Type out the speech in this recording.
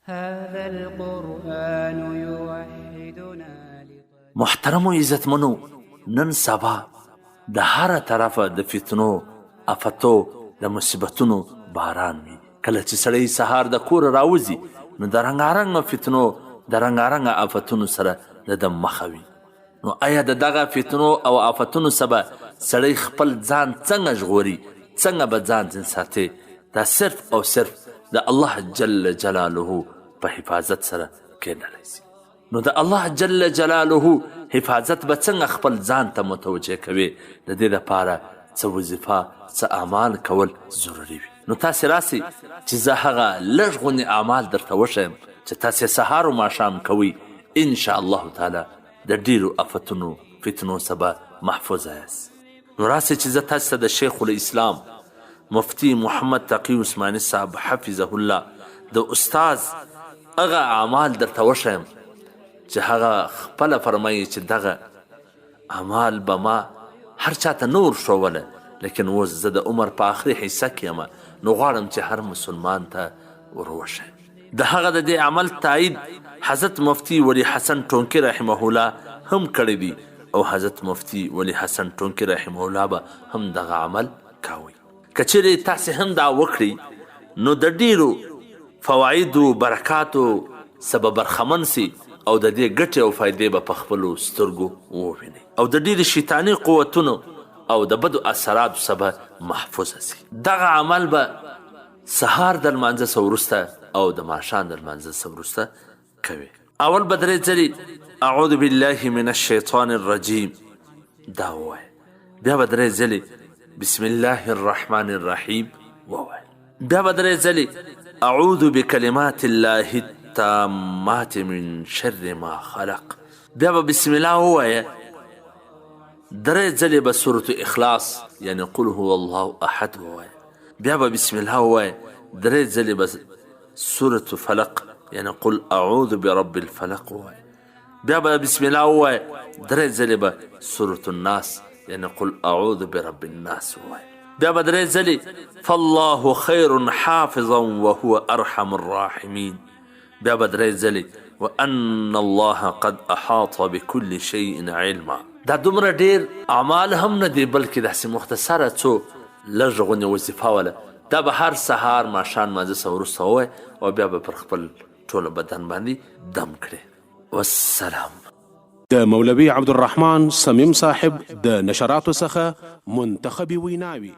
هذا القرآن يوحدنا محترمو عزتمنو نن سبا د هر طرفه د فتنو افتو د مصیبتونو باران وي. کله چې سړی سهار د کور راوځي نو د رنګارنګ فتنو د رنګارنګ افتونو سره د دم مخه وي. نو آیا د دغه فتنو او افتونو سبا سړی خپل ځان څنګه ژغوري، څنګه به ځان ځین ساتي؟ دا صرف او صرف د الله جل جلاله په حفاظت سره کېدلی شي. نو د الله جل جلاله حفاظت به څنګه خپل ځان ته متوجه کوي؟ د دې لپاره څه وظیفه، څه اعمال کول ضروري وي. نو تاسې راسئ چې زه هغه لږ غونې اعمال درته وښیم چې تاسې سهار و ماښام کوئ، انشاءالله تعالی د ډېرو افتونو فتنو څخه محفوظه یاست. نو راسئ چې زه تاسو ته د شیخ الاسلام مفتی محمد تقی عثماني صاحب حفظه الله د استاذ هغه اعمال درته وښیم چې هغه خپله فرمایي چې دغه اعمال به ما هر چاته نور ښووله، لیکن اوس زه د عمر په آخري حصه کې یم، نو غواړم چې هر مسلمان ته ور وښیم. د هغه د دې عمل تایید حضرت مفتی ولی حسن ټونکي رحمه الله هم کړی دی، او حضرت مفتی ولی حسن ټونکي رحمه الله به هم دغه عمل کاوی. که چیرې تاسې هم دا وکړئ نو د ډېرو فوایدو برکاتو سبب برخمن سي، او د دې ګټې او فایدې به په خپلو سترګو ووینئ، او د ډېرې شیطاني قوتونو او د بدو اثراتو څخه محفوظه سي. دغه عمل به سهار د لمانځه څخه وروسته او د ماښام د لمانځه څخه وروسته کوي. اول به درې ځلې اعوذ بالله من الشیطان الرجیم دا ووایه، بیا به درې ځلې بسم الله الرحمن الرحیم ووایه، بیا به درې ځلې اعوذ بکلمات الله التامات من شر ما خلق، بیا به بسم الله ووایه، درې ځلې به سورة اخلاص یعنی قل هو الله احد ووایه، بیا به بسم الله ووایه، درې ځلې به سورة فلق یعنی قل اعوذ برب الفلق ووایه، بیا به بسم الله ووایه، درې ځلې به سورة الناس یعنی قل اعوذ برب الناس ووایه، بیا به درې ځلې فالله خیر حافظا وهو ارحم الراحمین، بیا به درې ځلې وان الله قد احاط بكل شيء علما. دا دومره ډېر اعمال هم نه دي، بلکې داسې مختصره څو لږ غونې وظیفه وله، دا به هر سهار ماښام لمانځه څخه وروسته ووایه، او بیا به پر خپل ټوله بدن باندې دم کړي. والسلام. د مولوي عبدالرحمن صمیم صاحب د نشراتو څخه منتخبي ویناوي.